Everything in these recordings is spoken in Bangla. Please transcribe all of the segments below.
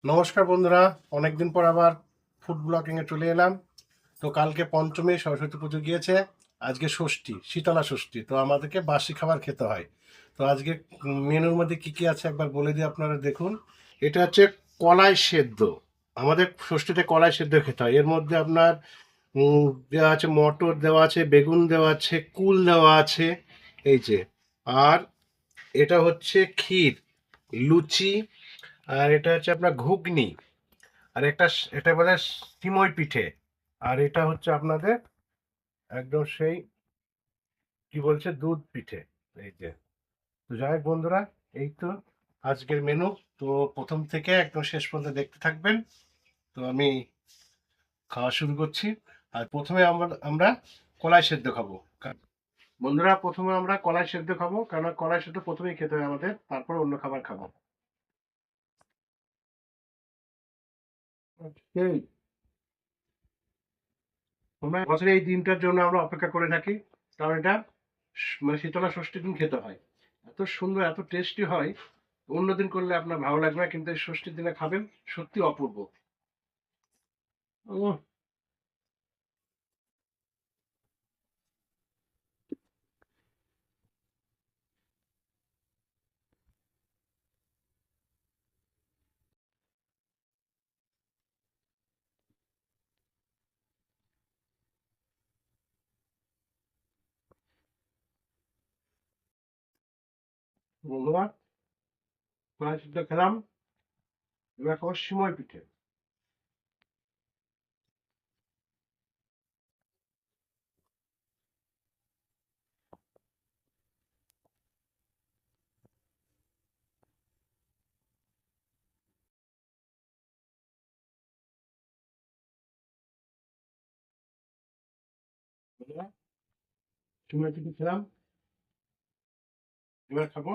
নমস্কার বন্ধুরা, অনেকদিন পর আবার ফুড ব্লগিংয়ে চলে এলাম। তো কালকে পঞ্চমী সরস্বতী পুজো গিয়েছে, আজকে ষষ্ঠী, শীতলা ষষ্ঠী। তো আমাদেরকে বাসি খাবার খেতে হয়। তো আজকে মেনুর মধ্যে কি কি আছে একবার বলে দিই, আপনারা দেখুন। এটা হচ্ছে কলাই সেদ্ধ। আমাদের ষষ্ঠীতে কলাই সেদ্ধ খেতে হয়। এর মধ্যে আপনার দেওয়া আছে মটর, দেওয়া আছে বেগুন, দেওয়া আছে কুল, দেওয়া আছে এই যে। আর এটা হচ্ছে ক্ষীর, লুচি, আর এটা হচ্ছে আপনার ঘুগনি, আর এটা বলে সিমই পিঠে। আর এটা হচ্ছে আপনাদের একদম সেই কি বলছে দুধ পিঠে। এই যে। তো যাই হোক বন্ধুরা, এই তো আজকের মেনু। তো প্রথম থেকে একদম শেষ পর্যন্ত দেখতে থাকবেন। তো আমি খাওয়া শুরু করছি। আর প্রথমে আমরা কলাই সেদ্ধ খাবো। বন্ধুরা, প্রথমে আমরা কলাই সেদ্ধ খাবো, কারণ কলাই সেদ্ধ প্রথমেই খেতে হয় আমাদের, তারপর অন্য খাবার খাবো। এই তোমরা বছরে এই দিনটার জন্য আমরা অপেক্ষা করে থাকি, কারণ এটা মানে শীতলা ষষ্ঠীর দিন খেতে হয়। এত সুন্দর, এত টেস্টি হয়। অন্যদিন করলে আপনার ভালো লাগবে না, কিন্তু এই ষষ্ঠীর দিনে খাবেন, সত্যি অপূর্ব। উহ, বন্ধুরা, কড়াই সিদ্ধ খেলাম, এবার খাবো সিমই পিঠে। বন্ধুরা, সিমই পিঠে খেলাম, এবার খাবো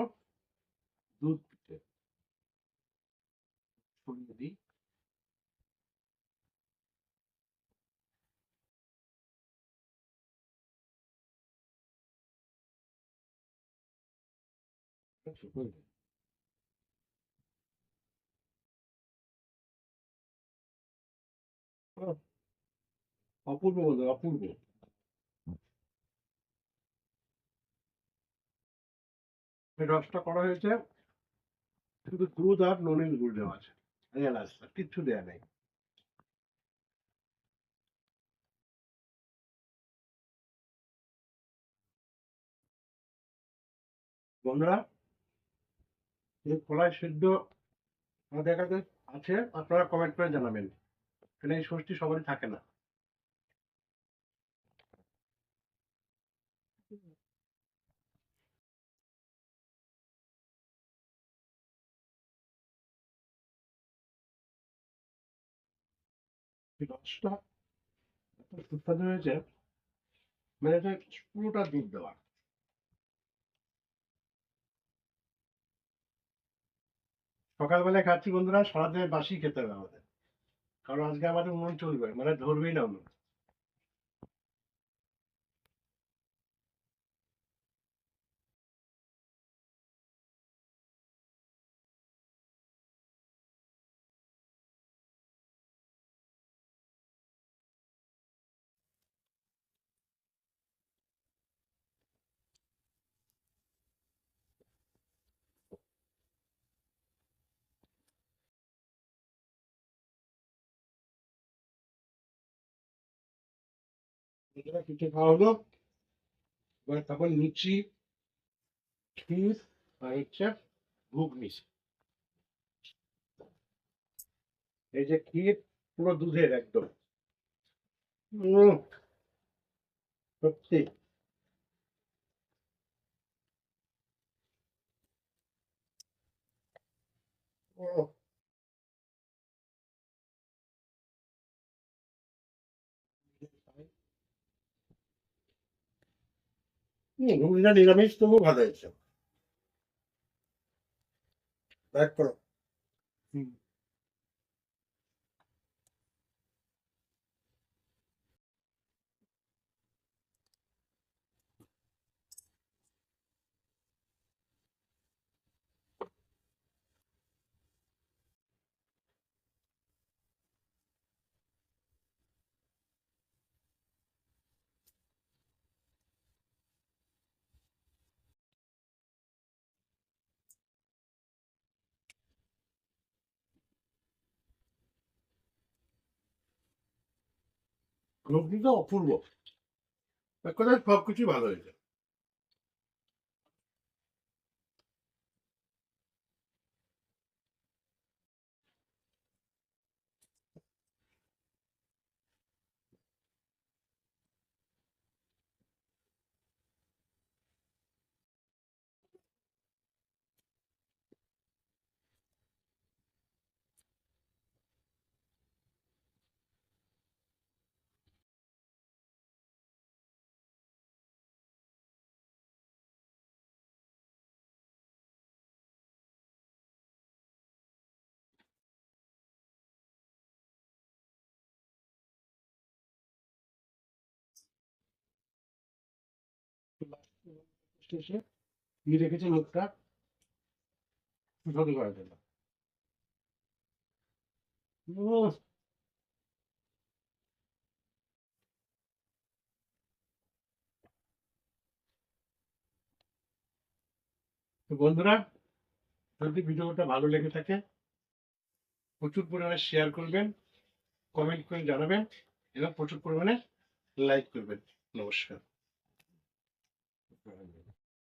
দুধ পিঠে। ছড়িয়ে দিই। ছড়িয়ে দিই। আহ, অপূর্ব বন্ধু, অপূর্ব। এই রসটা করা হয়েছে শুধু দুধ আর ননির গুড় দেওয়া আছে, এলাচ, আর কিচ্ছু দেওয়া নেই। বন্ধুরা, এই কলাই সিদ্ধ আমাদের কাছে আছে, আপনারা কমেন্ট করে জানাবেন। কারণ এই ষষ্ঠী সবারই থাকে না। এই রসটা এত সুস্বাদু হয়েছে, মানে এটা পুরোটা দুধ দেওয়া। সকালবেলায় খাচ্ছি বন্ধুরা, সারাদিনের বাসি খেতে হবে আমাদের, কারণ আজকে আমাদের মন চলবে, মানে ধরবেই না মন। বন্ধুরা, পিঠে খাওয়া হলো, এবার তখন লুচি, ক্ষীর, আর হচ্ছে ঘুগনি। এই যে ক্ষীর, পুরো দুধের একদম। উম, সত্যি। উম, ঘুগনিটা নিরামিষ, তবু ভালো হয়েছে। এক করো। হুম। লগ্নিটা অপূর্ব, এক কথায় সবকিছুই ভালো হয়েছে। শেষে কি রেখেছে মুখটা সুস্বাদু করার জন্য। উম, তো বন্ধুরা, যদি ভিডিওটা ভালো লেগে থাকে প্রচুর পরিমাণে শেয়ার করবেন, কমেন্ট করে জানাবেন এবং প্রচুর পরিমাণে লাইক করবেন। নমস্কার।